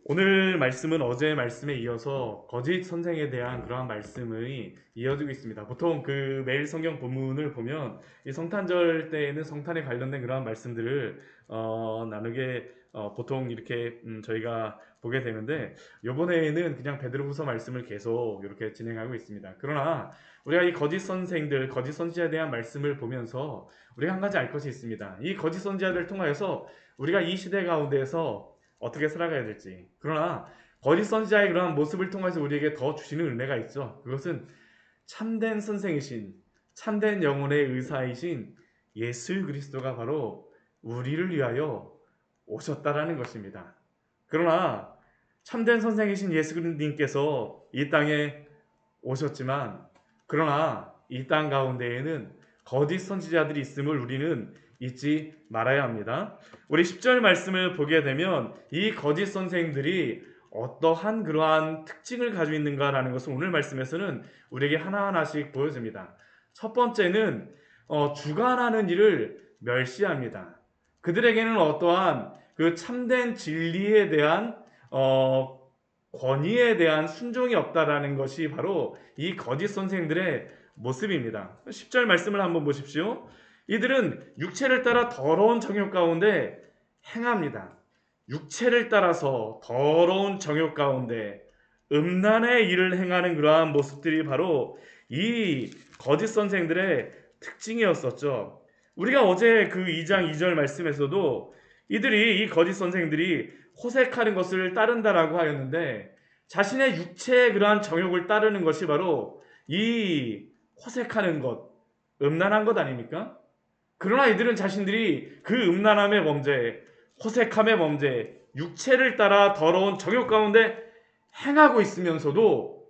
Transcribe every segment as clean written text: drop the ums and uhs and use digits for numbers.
오늘 말씀은 어제 말씀에 이어서 거짓 선생에 대한 그러한 말씀이 이어지고 있습니다. 보통 그 매일 성경 본문을 보면 이 성탄절 때에는 성탄에 관련된 그러한 말씀들을 나누게 보통 이렇게 저희가 보게 되는데 이번에는 그냥 베드로후서 말씀을 계속 이렇게 진행하고 있습니다. 그러나 우리가 이 거짓 선생들, 거짓 선지자에 대한 말씀을 보면서 우리가 한 가지 알 것이 있습니다. 이 거짓 선지자들을 통하여서 우리가 이 시대 가운데에서 어떻게 살아가야 될지. 그러나 거짓 선지자의 그러한 모습을 통해서 우리에게 더 주시는 은혜가 있죠. 그것은 참된 선생이신, 참된 영혼의 의사이신 예수 그리스도가 바로 우리를 위하여 오셨다라는 것입니다. 그러나 참된 선생이신 예수 그리스도님께서 이 땅에 오셨지만, 그러나 이 땅 가운데에는 거짓 선지자들이 있음을 우리는 잊지 말아야 합니다. 우리 10절 말씀을 보게 되면 이 거짓 선생들이 어떠한 그러한 특징을 가지고 있는가라는 것을 오늘 말씀에서는 우리에게 하나하나씩 보여줍니다. 첫 번째는 주관하는 일을 멸시합니다. 그들에게는 어떠한 그 참된 진리에 대한 권위에 대한 순종이 없다라는 것이 바로 이 거짓 선생들의 모습입니다. 10절 말씀을 한번 보십시오. 이들은 육체를 따라 더러운 정욕 가운데 행합니다. 육체를 따라서 더러운 정욕 가운데 음란의 일을 행하는 그러한 모습들이 바로 이 거짓 선생들의 특징이었었죠. 우리가 어제 그 2장 2절 말씀에서도 이들이 이 거짓 선생들이 호색하는 것을 따른다라고 하였는데 자신의 육체의 그러한 정욕을 따르는 것이 바로 이 호색하는 것, 음란한 것 아닙니까? 그러나 이들은 자신들이 그 음란함의 범죄, 호색함의 범죄, 육체를 따라 더러운 정욕 가운데 행하고 있으면서도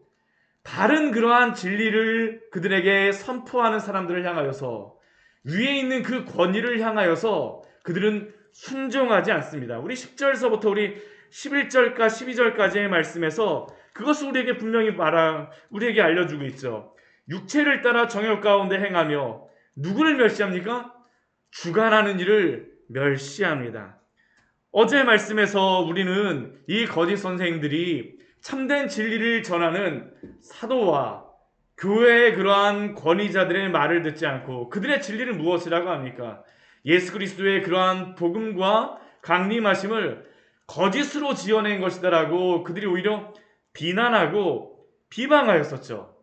다른 그러한 진리를 그들에게 선포하는 사람들을 향하여서 위에 있는 그 권위를 향하여서 그들은 순종하지 않습니다. 우리 10절서부터 우리 11절과 12절까지의 말씀에서 그것을 우리에게 분명히 우리에게 알려주고 있죠. 육체를 따라 정욕 가운데 행하며 누구를 멸시합니까? 주관하는 일을 멸시합니다. 어제 말씀에서 우리는 이 거짓 선생들이 참된 진리를 전하는 사도와 교회의 그러한 권위자들의 말을 듣지 않고 그들의 진리는 무엇이라고 합니까? 예수 그리스도의 그러한 복음과 강림하심을 거짓으로 지어낸 것이다라고 그들이 오히려 비난하고 비방하였었죠.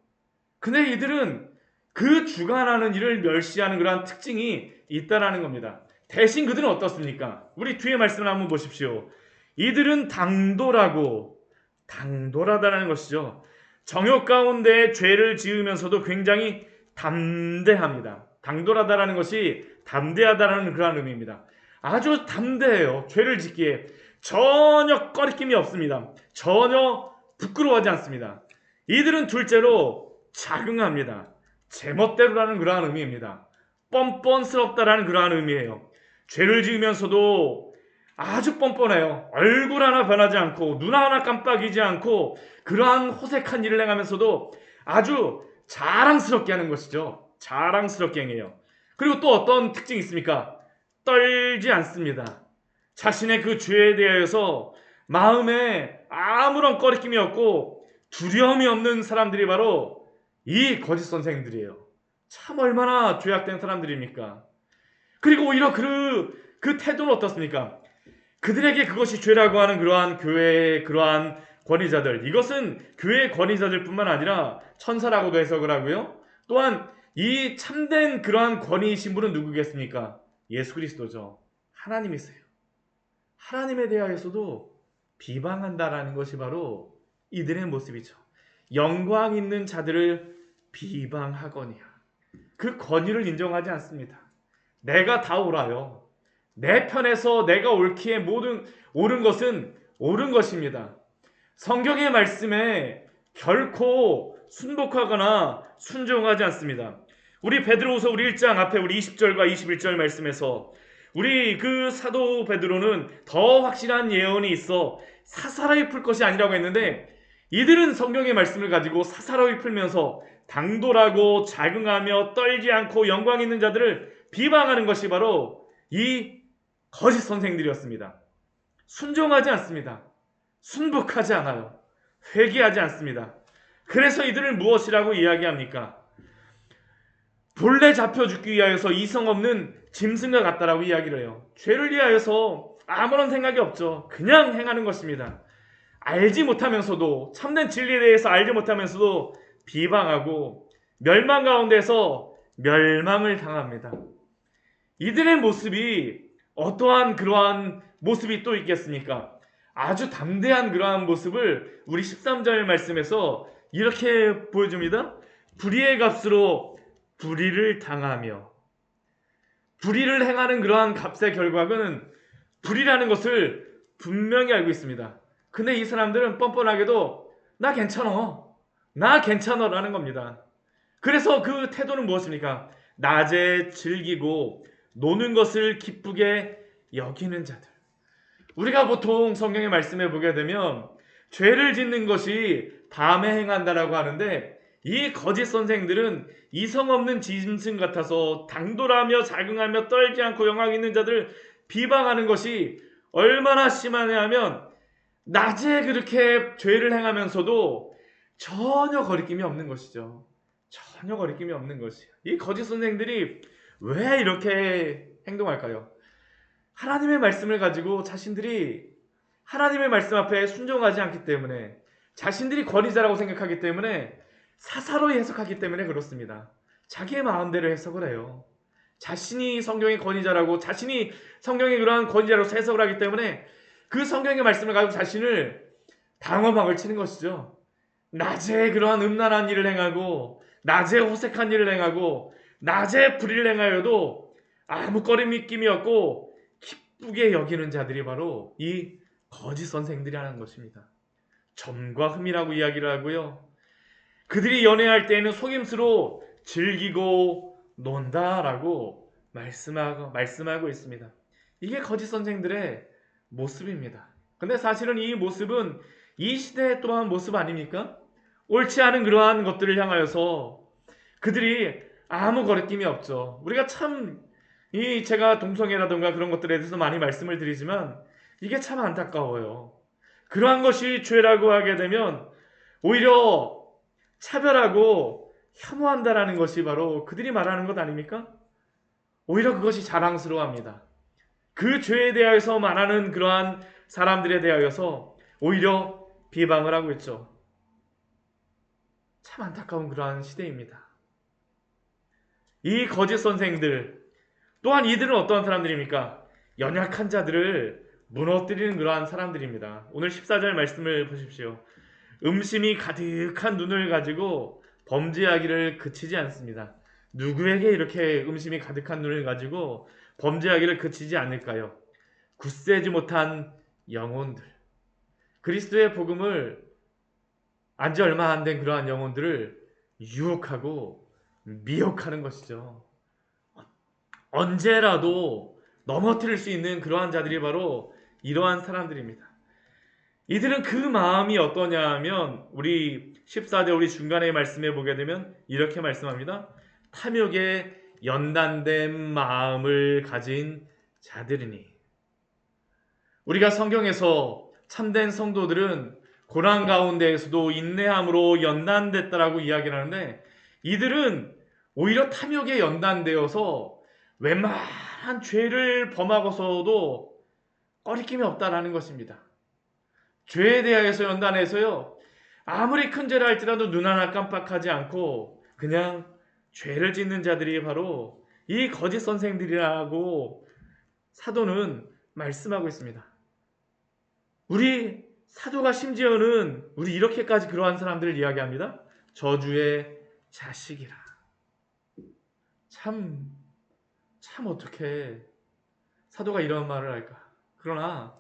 근데 이들은 그 주관하는 일을 멸시하는 그러한 특징이 있다라는 겁니다. 대신 그들은 어떻습니까? 우리 뒤에 말씀을 한번 보십시오. 이들은 당돌하다는 것이죠. 정욕 가운데 죄를 지으면서도 굉장히 담대합니다. 당돌하다라는 것이 담대하다라는 그런 의미입니다. 아주 담대해요. 죄를 짓기에 전혀 꺼리낌이 없습니다. 전혀 부끄러워하지 않습니다. 이들은 둘째로 자긍합니다. 제멋대로라는 그러한 의미입니다. 뻔뻔스럽다라는 그러한 의미예요. 죄를 지으면서도 아주 뻔뻔해요. 얼굴 하나 변하지 않고 눈 하나 깜빡이지 않고 그러한 호색한 일을 행하면서도 아주 자랑스럽게 하는 것이죠. 자랑스럽게 행해요. 그리고 또 어떤 특징이 있습니까? 떨지 않습니다. 자신의 그 죄에 대해서 마음에 아무런 꺼리낌이 없고 두려움이 없는 사람들이 바로 이 거짓 선생들이에요. 참 얼마나 죄악된 사람들입니까? 그리고 오히려 그 태도는 어떻습니까? 그들에게 그것이 죄라고 하는 그러한 교회의 그러한 권위자들, 이것은 교회의 권위자들 뿐만 아니라 천사라고도 해석을 하고요. 또한 이 참된 그러한 권위이신 분은 누구겠습니까? 예수 그리스도죠. 하나님이세요. 하나님에 대하여서도 비방한다라는 것이 바로 이들의 모습이죠. 영광 있는 자들을 비방하거니와 그 권위를 인정하지 않습니다. 내가 다 옳아요. 내 편에서 내가 옳기에 모든 옳은 것은 옳은 것입니다. 성경의 말씀에 결코 순복하거나 순종하지 않습니다. 우리 베드로후서 우리 1장 앞에 우리 20절과 21절 말씀에서 우리 그 사도 베드로는 더 확실한 예언이 있어 사사로이 풀 것이 아니라고 했는데 이들은 성경의 말씀을 가지고 사사로이 풀면서 당돌하고 자긍하며 떨지 않고 영광 있는 자들을 비방하는 것이 바로 이 거짓 선생들이었습니다. 순종하지 않습니다. 순복하지 않아요. 회개하지 않습니다. 그래서 이들을 무엇이라고 이야기합니까? 본래 잡혀 죽기 위하여서 이성 없는 짐승과 같다라고 이야기를 해요. 죄를 위하여서 아무런 생각이 없죠. 그냥 행하는 것입니다. 알지 못하면서도, 참된 진리에 대해서 알지 못하면서도 비방하고 멸망 가운데서 멸망을 당합니다. 이들의 모습이 어떠한 그러한 모습이 또 있겠습니까? 아주 담대한 그러한 모습을 우리 13절 말씀에서 이렇게 보여줍니다. 불의의 값으로 불의를 당하며, 불의를 행하는 그러한 값의 결과는 불의라는 것을 분명히 알고 있습니다. 근데 이 사람들은 뻔뻔하게도 나 괜찮아 라는 겁니다. 그래서 그 태도는 무엇입니까? 낮에 즐기고 노는 것을 기쁘게 여기는 자들. 우리가 보통 성경의 말씀에 보게 되면 죄를 짓는 것이 밤에 행한다라고 하는데, 이 거짓 선생들은 이성 없는 짐승 같아서 당돌하며 자긍하며 떨지 않고 영광 있는 자들 비방하는 것이 얼마나 심하냐 하면, 낮에 그렇게 죄를 행하면서도 전혀 거리낌이 없는 것이죠. 전혀 거리낌이 없는 것이에요. 이 거짓 선생들이 왜 이렇게 행동할까요? 하나님의 말씀을 가지고 자신들이 하나님의 말씀 앞에 순종하지 않기 때문에, 자신들이 권위자라고 생각하기 때문에, 사사로이 해석하기 때문에 그렇습니다. 자기의 마음대로 해석을 해요. 자신이 성경의 권위자라고, 자신이 성경의 그러한 권위자로 해석을 하기 때문에 그 성경의 말씀을 가지고 자신을 방어막을 치는 것이죠. 낮에 그러한 음란한 일을 행하고, 낮에 호색한 일을 행하고, 낮에 불의를 행하여도 아무 꺼림낌이 없고 기쁘게 여기는 자들이 바로 이 거짓 선생들이라는 것입니다. 점과 흠이라고 이야기를 하고요. 그들이 연애할 때에는 속임수로 즐기고 논다라고 말씀하고 있습니다. 이게 거짓 선생들의 모습입니다. 근데 사실은 이 모습은 이 시대에 또한 모습 아닙니까? 옳지 않은 그러한 것들을 향하여서 그들이 아무 거리낌이 없죠. 우리가 참, 제가 동성애라든가 그런 것들에 대해서 많이 말씀을 드리지만 이게 참 안타까워요. 그러한 것이 죄라고 하게 되면 오히려 차별하고 혐오한다라는 것이 바로 그들이 말하는 것 아닙니까? 오히려 그것이 자랑스러워합니다. 그 죄에 대하여서 말하는 그러한 사람들에 대하여서 오히려 비방을 하고 있죠. 참 안타까운 그러한 시대입니다. 이 거짓 선생들 또한, 이들은 어떠한 사람들입니까? 연약한 자들을 무너뜨리는 그러한 사람들입니다. 오늘 14절 말씀을 보십시오. 음심이 가득한 눈을 가지고 범죄하기를 그치지 않습니다. 누구에게 이렇게 음심이 가득한 눈을 가지고 범죄하기를 그치지 않을까요? 굳세지 못한 영혼들, 그리스도의 복음을 안지 얼마 안 된 그러한 영혼들을 유혹하고 미혹하는 것이죠. 언제라도 넘어뜨릴 수 있는 그러한 자들이 바로 이러한 사람들입니다. 이들은 그 마음이 어떠냐 하면, 우리 14절 우리 중간에 말씀해 보게 되면 이렇게 말씀합니다. 탐욕에 연단된 마음을 가진 자들이니. 우리가 성경에서 참된 성도들은 고난 가운데에서도 인내함으로 연단됐다라고 이야기를 하는데, 이들은 오히려 탐욕에 연단되어서 웬만한 죄를 범하고서도 꺼리낌이 없다라는 것입니다. 죄에 대하여서 연단해서요, 아무리 큰 죄를 할지라도 눈 하나 깜빡하지 않고 그냥 죄를 짓는 자들이 바로 이 거짓 선생들이라고 사도는 말씀하고 있습니다. 우리 사도가 심지어는 우리 이렇게까지 그러한 사람들을 이야기합니다. 저주의 자식이라. 참 어떻게 사도가 이런 말을 할까? 그러나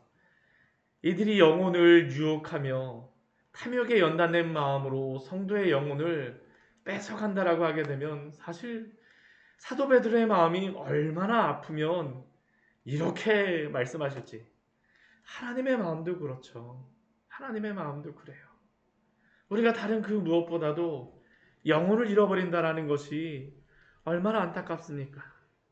이들이 영혼을 유혹하며 탐욕에 연단된 마음으로 성도의 영혼을 뺏어간다라고 하게 되면, 사실 사도 베드로의 마음이 얼마나 아프면 이렇게 말씀하실지. 하나님의 마음도 그렇죠. 하나님의 마음도 그래요. 우리가 다른 그 무엇보다도 영혼을 잃어버린다라는 것이 얼마나 안타깝습니까?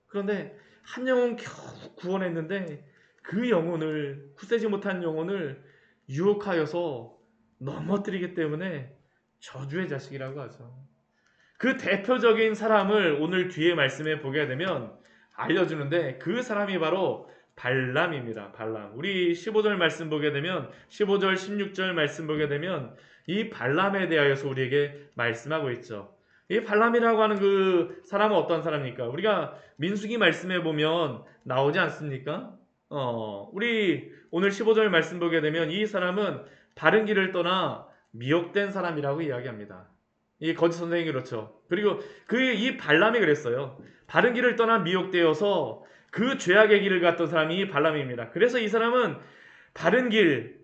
그런데 한 영혼 겨우 구원했는데 그 영혼을, 굳세지 못한 영혼을 유혹하여서 넘어뜨리기 때문에 저주의 자식이라고 하죠. 그 대표적인 사람을 오늘 뒤에 말씀에 보게 되면 알려주는데 그 사람이 바로 발람입니다. 발람. 우리 15절 말씀 보게 되면 15절 16절 말씀 보게 되면 이 발람에 대하여서 우리에게 말씀하고 있죠. 이 발람이라고 하는 그 사람은 어떤 사람입니까? 우리가 민수기 말씀에 보면 나오지 않습니까? 우리 오늘 15절 말씀 보게 되면 이 사람은 바른 길을 떠나 미혹된 사람이라고 이야기합니다. 이 거짓 선생이 그렇죠. 그리고 이 발람이 그랬어요. 바른 길을 떠나 미혹되어서 그 죄악의 길을 갔던 사람이 이 발람입니다. 그래서 이 사람은 바른 길,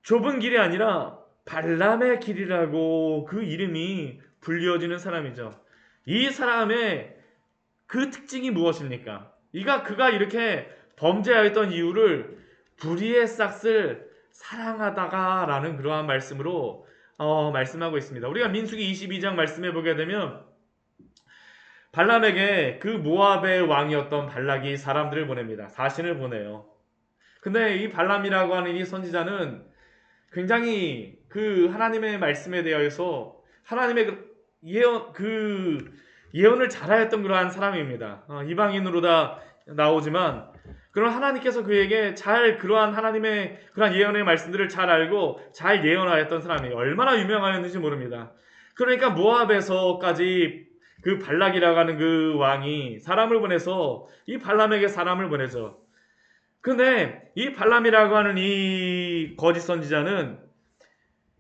좁은 길이 아니라 발람의 길이라고 그 이름이 불리어지는 사람이죠. 이 사람의 그 특징이 무엇입니까? 그가 이렇게 범죄하였던 이유를 불의의 싹을 사랑하다가 라는 그러한 말씀으로 말씀하고 있습니다. 우리가 민수기 22장 말씀해 보게 되면 발람에게 그 모압의 왕이었던 발락이 사람들을 보냅니다. 사신을 보내요. 근데 이 발람이라고 하는 이 선지자는 굉장히 그 하나님의 말씀에 대하여서 하나님의 예언을 잘하였던 그러한 사람입니다. 이방인으로 다 나오지만 그런 하나님께서 그에게 그러한 하나님의 그러한 예언의 말씀들을 잘 알고 잘 예언하였던 사람이 얼마나 유명하였는지 모릅니다. 그러니까 모압에서까지 그 발락이라고 하는 그 왕이 사람을 보내서 이 발람에게 사람을 보내죠. 근데 이 발람이라고 하는 이 거짓 선지자는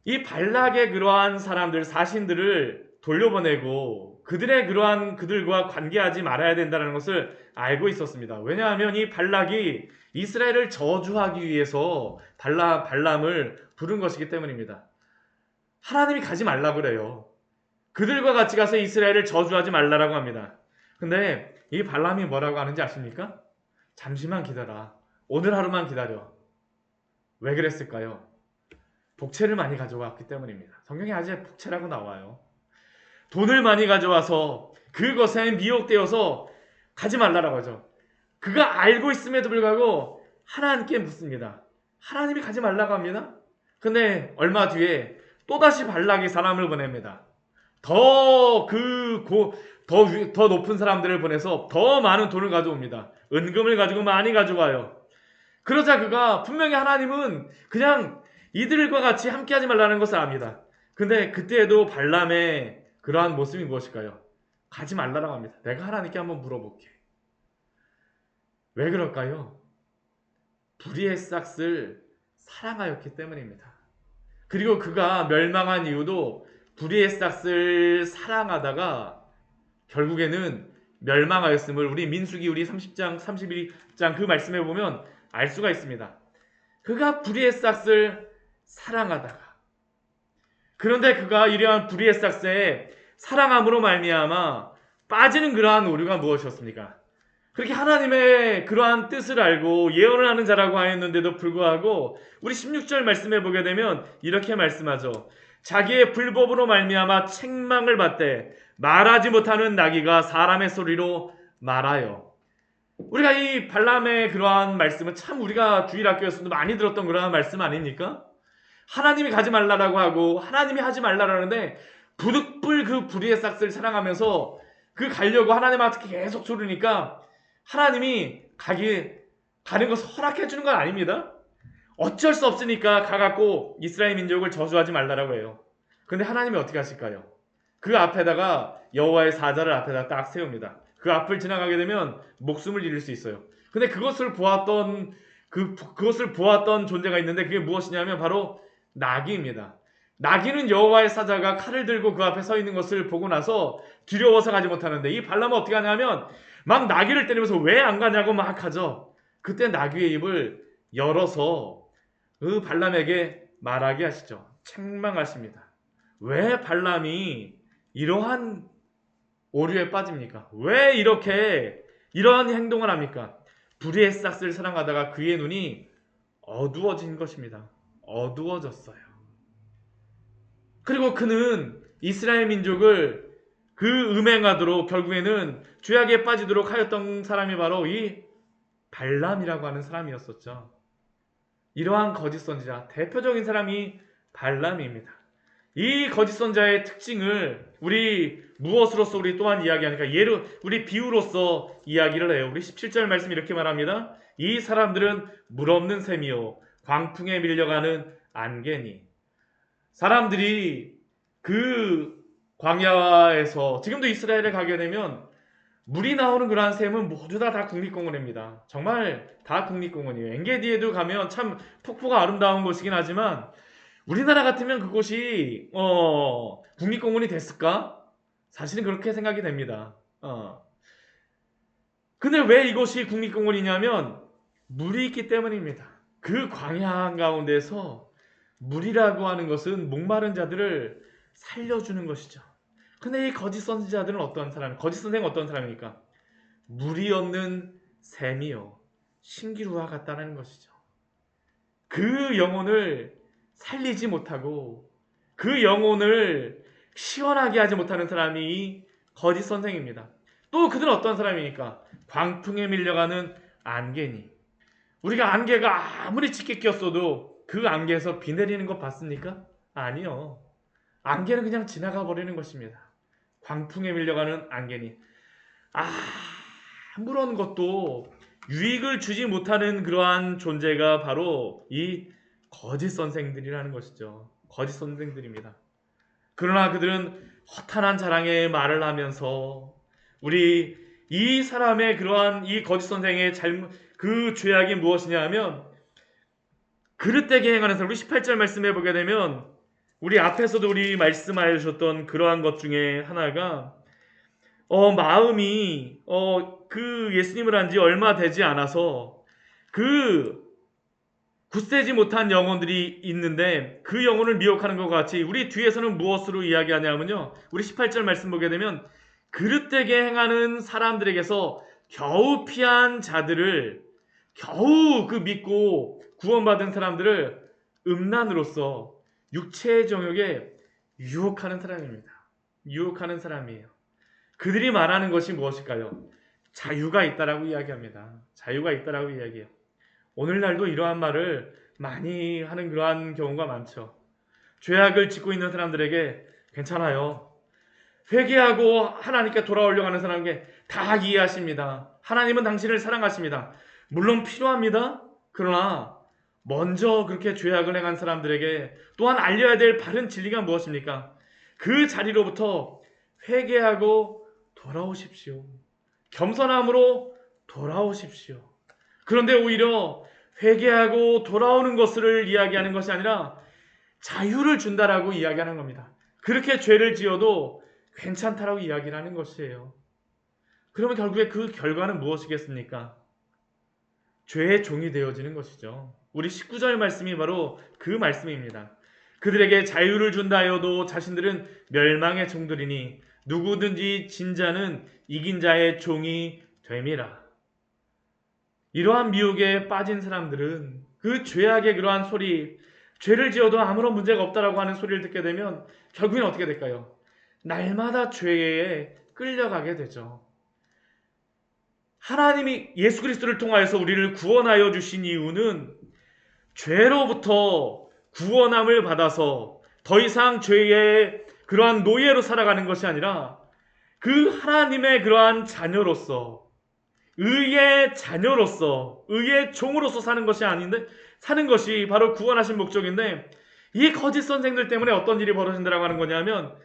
이 발락의 그러한 사람들, 사신들을 돌려보내고 그들과 관계하지 말아야 된다는 것을 알고 있었습니다. 왜냐하면 이 발락이 이스라엘을 저주하기 위해서 발람을 부른 것이기 때문입니다. 하나님이 가지 말라 그래요. 그들과 같이 가서 이스라엘을 저주하지 말라라고 합니다. 근데 이 발람이 뭐라고 하는지 아십니까? 잠시만 기다려. 오늘 하루만 기다려. 왜 그랬을까요? 복채를 많이 가져왔기 때문입니다. 성경에 아직 복채라고 나와요. 돈을 많이 가져와서 그것에 미혹되어서 가지 말라라고 하죠. 그가 알고 있음에도 불구하고 하나님께 묻습니다. 하나님이 가지 말라고 합니다. 근데 얼마 뒤에 또다시 발락이 사람을 보냅니다. 더 높은 사람들을 보내서 더 많은 돈을 가져옵니다. 은금을 가지고 많이 가져와요. 그러자 그가 분명히 하나님은 그냥 이들과 같이 함께하지 말라는 것을 압니다. 근데 그때에도 발람의 그러한 모습이 무엇일까요? 가지 말라라고 합니다. 내가 하나님께 한번 물어볼게. 왜 그럴까요? 불의의 싹을 사랑하였기 때문입니다. 그리고 그가 멸망한 이유도 불의의 싹을 사랑하다가 결국에는 멸망하였음을 우리 민수기 우리 30장 31장 그 말씀에 보면 알 수가 있습니다. 그가 불의의 싹을 사랑하다가 그런데 그가 이러한 불의의 싹에 사랑함으로 말미암아 빠지는 그러한 오류가 무엇이었습니까? 그렇게 하나님의 그러한 뜻을 알고 예언을 하는 자라고 하였는데도 불구하고 우리 16절 말씀해 보게 되면 이렇게 말씀하죠. 자기의 불법으로 말미암아 책망을 받되 말하지 못하는 나귀가 사람의 소리로 말하여. 우리가 이 발람의 그러한 말씀은 참 우리가 주일학교에서도 많이 들었던 그러한 말씀 아닙니까? 하나님이 가지 말라라고 하고 하나님이 하지 말라라는데 부득불 그 불의의 싹을 사랑하면서 그 가려고 하나님한테 계속 조르니까 하나님이 가는 것을 허락해 주는 건 아닙니다. 어쩔 수 없으니까 가갖고 이스라엘 민족을 저주하지 말라라고 해요. 근데 하나님이 어떻게 하실까요? 그 앞에다가 여호와의 사자를 앞에다 딱 세웁니다. 그 앞을 지나가게 되면 목숨을 잃을 수 있어요. 근데 그것을 보았던 존재가 있는데 그게 무엇이냐면 바로 나귀입니다. 나귀는 여호와의 사자가 칼을 들고 그 앞에 서 있는 것을 보고 나서 두려워서 가지 못하는데 이 발람은 어떻게 하냐면 막 나귀를 때리면서 왜 안 가냐고 막 하죠. 그때 나귀의 입을 열어서 그 발람에게 말하게 하시죠. 책망하십니다. 왜 발람이 이러한 오류에 빠집니까? 왜 이러한 행동을 합니까? 불의의 싹을 사랑하다가 그의 눈이 어두워진 것입니다. 어두워졌어요. 그리고 그는 이스라엘 민족을 음행하도록 결국에는 죄악에 빠지도록 하였던 사람이 바로 이 발람이라고 하는 사람이었었죠. 이러한 거짓 선지자 대표적인 사람이 발람입니다. 이 거짓 선자의 특징을 우리 무엇으로서 우리 또한 이야기하니까 예로 우리 비유로서 이야기를 해요. 우리 17절 말씀 이렇게 말합니다. 이 사람들은 물 없는 샘이요 광풍에 밀려가는 안개니. 사람들이 그 광야에서 지금도 이스라엘에 가게 되면 물이 나오는 그러한 샘은 모두 다 국립공원입니다. 정말 다 국립공원이에요. 엔게디에도 가면 참 폭포가 아름다운 곳이긴 하지만 우리나라 같으면 그곳이 국립공원이 됐을까? 사실은 그렇게 생각이 됩니다. 근데 왜 이곳이 국립공원이냐면 물이 있기 때문입니다. 그 광야 가운데서 물이라고 하는 것은 목마른 자들을 살려주는 것이죠. 근데 이 거짓 선지자들은 어떤 사람? 거짓 선생은 어떤 사람입니까? 물이 없는 샘이요 신기루와 같다는 것이죠. 그 영혼을 살리지 못하고 그 영혼을 시원하게 하지 못하는 사람이 거짓 선생입니다. 또 그들은 어떤 사람입니까? 광풍에 밀려가는 안개니. 우리가 안개가 아무리 짙게 꼈어도 그 안개에서 비 내리는 거 봤습니까? 아니요. 안개는 그냥 지나가 버리는 것입니다. 광풍에 밀려가는 안개니. 아무런 것도 유익을 주지 못하는 그러한 존재가 바로 이 거짓 선생들이라는 것이죠. 거짓 선생들입니다. 그러나 그들은 허탄한 자랑의 말을 하면서 우리 이 사람의 그러한 이 거짓 선생의 그 죄악이 무엇이냐 하면 그릇되게 행하는 사람. 우리 18절 말씀해 보게 되면 우리 앞에서도 우리 말씀하여 주셨던 그러한 것 중에 하나가 마음이 그 예수님을 한 지 얼마 되지 않아서 그 굳세지 못한 영혼들이 있는데 그 영혼을 미혹하는 것 같이 우리 뒤에서는 무엇으로 이야기하냐면요. 우리 18절 말씀 보게 되면 그릇되게 행하는 사람들에게서 겨우 피한 자들을 겨우 그 믿고 구원받은 사람들을 음란으로서 육체의 정욕에 유혹하는 사람입니다. 유혹하는 사람이에요. 그들이 말하는 것이 무엇일까요? 자유가 있다라고 이야기합니다. 자유가 있다라고 이야기해요. 오늘날도 이러한 말을 많이 하는 그러한 경우가 많죠. 죄악을 짓고 있는 사람들에게 괜찮아요. 회개하고 하나님께 돌아오려고 하는 사람에게 다 이해하십니다. 하나님은 당신을 사랑하십니다. 물론 필요합니다. 그러나 먼저 그렇게 죄악을 행한 사람들에게 또한 알려야 될 바른 진리가 무엇입니까? 그 자리로부터 회개하고 돌아오십시오. 겸손함으로 돌아오십시오. 그런데 오히려 회개하고 돌아오는 것을 이야기하는 것이 아니라 자유를 준다라고 이야기하는 겁니다. 그렇게 죄를 지어도 괜찮다라고 이야기를 하는 것이에요. 그러면 결국에 그 결과는 무엇이겠습니까? 죄의 종이 되어지는 것이죠. 우리 19절 말씀이 바로 그 말씀입니다. 그들에게 자유를 준다 하여도 자신들은 멸망의 종들이니 누구든지 진 자는 이긴 자의 종이 됨이라. 이러한 미혹에 빠진 사람들은 그 죄악의 그러한 소리, 죄를 지어도 아무런 문제가 없다라고 하는 소리를 듣게 되면 결국엔 어떻게 될까요? 날마다 죄에 끌려가게 되죠. 하나님이 예수 그리스도를 통하여서 우리를 구원하여 주신 이유는 죄로부터 구원함을 받아서 더 이상 죄의 그러한 노예로 살아가는 것이 아니라 그 하나님의 그러한 자녀로서 의의 자녀로서 의의 종으로서 사는 것이 아닌데 사는 것이 바로 구원하신 목적인데 이 거짓 선생들 때문에 어떤 일이 벌어진다고 하는 거냐면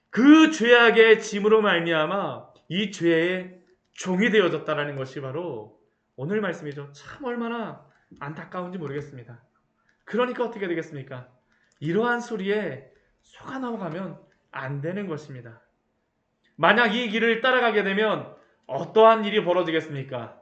그 죄악의 짐으로 말미암아 이 죄의 종이 되어졌다라는 것이 바로 오늘 말씀이죠. 참 얼마나 안타까운지 모르겠습니다. 그러니까 어떻게 되겠습니까? 이러한 소리에 속아 넘어가면 안 되는 것입니다. 만약 이 길을 따라가게 되면 어떠한 일이 벌어지겠습니까?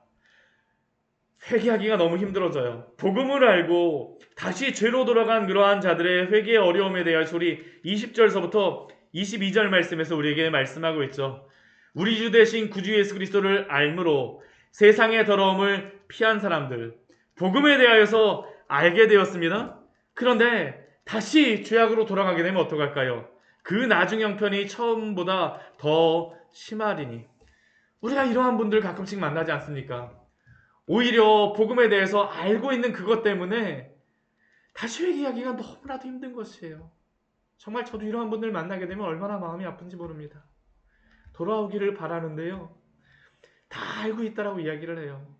회개하기가 너무 힘들어져요. 복음을 알고 다시 죄로 돌아간 그러한 자들의 회개의 어려움에 대한 소리 20절서부터 22절 말씀에서 우리에게 말씀하고 있죠. 우리 주 대신 구주 예수 그리스도를 알므로 세상의 더러움을 피한 사람들, 복음에 대하여서 알게 되었습니다. 그런데 다시 죄악으로 돌아가게 되면 어떡할까요? 그 나중 형편이 처음보다 더 심하리니. 우리가 이러한 분들 가끔씩 만나지 않습니까? 오히려 복음에 대해서 알고 있는 그것 때문에 다시 회개하기가 너무나도 힘든 것이에요. 정말 저도 이러한 분들 만나게 되면 얼마나 마음이 아픈지 모릅니다. 돌아오기를 바라는데요. 다 알고 있다라고 이야기를 해요.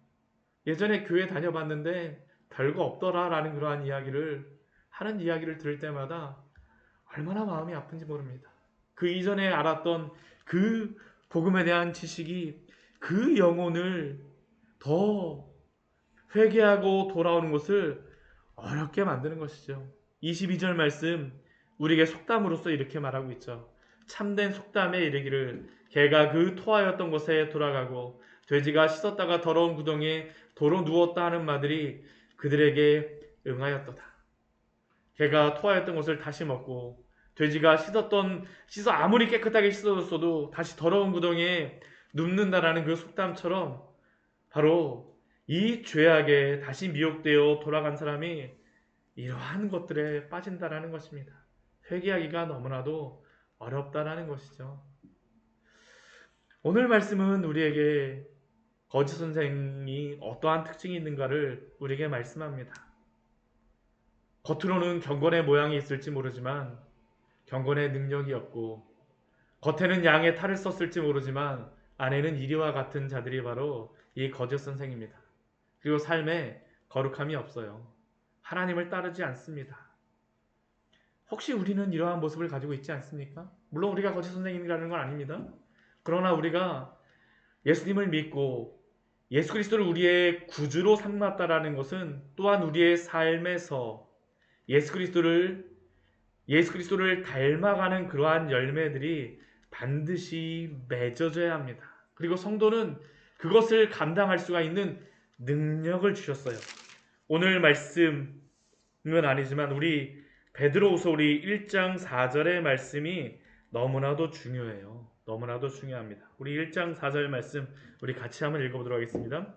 예전에 교회 다녀봤는데 별거 없더라라는 그러한 하는 이야기를 들을 때마다 얼마나 마음이 아픈지 모릅니다. 그 이전에 알았던 그 복음에 대한 지식이 그 영혼을 더 회개하고 돌아오는 것을 어렵게 만드는 것이죠. 22절 말씀 우리에게 속담으로서 이렇게 말하고 있죠. 참된 속담에 이르기를 개가 그 토하였던 곳에 돌아가고 돼지가 씻었다가 더러운 구덩이에 도로 누웠다 하는 말들이 그들에게 응하였도다. 개가 토하였던 것을 다시 먹고 돼지가 씻어 아무리 깨끗하게 씻어줬어도 다시 더러운 구덩이에 눕는다라는 그 속담처럼 바로 이 죄악에 다시 미혹되어 돌아간 사람이 이러한 것들에 빠진다라는 것입니다. 회개하기가 너무나도 어렵다라는 것이죠. 오늘 말씀은 우리에게 거짓 선생이 어떠한 특징이 있는가를 우리에게 말씀합니다. 겉으로는 경건의 모양이 있을지 모르지만 경건의 능력이 없고 겉에는 양의 탈을 썼을지 모르지만 안에는 이리와 같은 자들이 바로 이 거짓 선생입니다. 그리고 삶에 거룩함이 없어요. 하나님을 따르지 않습니다. 혹시 우리는 이러한 모습을 가지고 있지 않습니까? 물론 우리가 거짓 선생님이라는 건 아닙니다. 그러나 우리가 예수님을 믿고 예수 그리스도를 우리의 구주로 삼았다라는 것은 또한 우리의 삶에서 예수 그리스도를 닮아가는 그러한 열매들이 반드시 맺어져야 합니다. 그리고 성도는 그것을 감당할 수가 있는 능력을 주셨어요. 오늘 말씀은 아니지만 우리 베드로후서 우리 1장 4절의 말씀이 너무나도 중요해요. 너무나도 중요합니다. 우리 1장 4절 말씀 우리 같이 한번 읽어보도록 하겠습니다.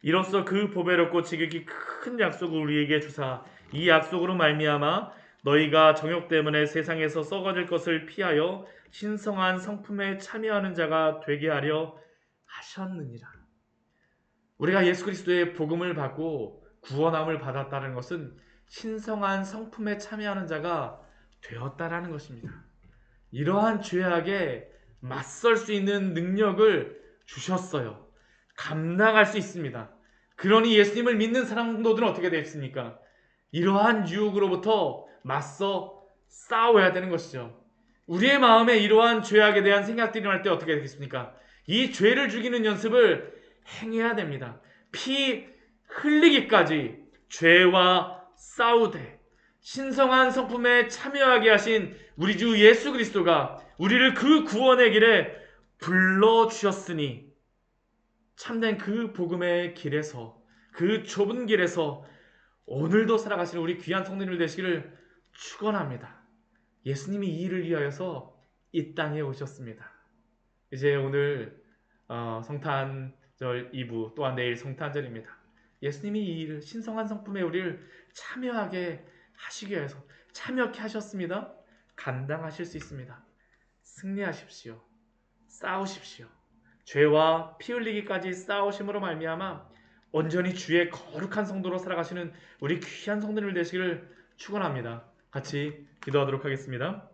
이로써 그 보배롭고 지극히 큰 약속을 우리에게 주사 이 약속으로 말미암아 너희가 정욕 때문에 세상에서 썩어질 것을 피하여 신성한 성품에 참여하는 자가 되게 하려 하셨느니라. 우리가 예수 그리스도의 복음을 받고 구원함을 받았다는 것은 신성한 성품에 참여하는 자가 되었다라는 것입니다. 이러한 죄악에 맞설 수 있는 능력을 주셨어요. 감당할 수 있습니다. 그러니 예수님을 믿는 사람들은 어떻게 되겠습니까? 이러한 유혹으로부터 맞서 싸워야 되는 것이죠. 우리의 마음에 이러한 죄악에 대한 생각들이 날 때 어떻게 되겠습니까? 이 죄를 죽이는 연습을 행해야 됩니다. 피 흘리기까지 죄와 싸우되 신성한 성품에 참여하게 하신 우리 주 예수 그리스도가 우리를 그 구원의 길에 불러주셨으니 참된 그 복음의 길에서 그 좁은 길에서 오늘도 살아가시는 우리 귀한 성도님들 되시기를 축원합니다. 예수님이 이 일을 위하여서 이 땅에 오셨습니다. 이제 오늘 성탄절 2부 또한 내일 성탄절입니다. 예수님이 이 일을 신성한 성품에 우리를 참여하게 하시기 위해서 참여케 하셨습니다. 감당하실 수 있습니다. 승리하십시오. 싸우십시오. 죄와 피 흘리기까지 싸우심으로 말미암아 온전히 주의 거룩한 성도로 살아가시는 우리 귀한 성도들 되시기를 축원합니다. 같이 기도하도록 하겠습니다.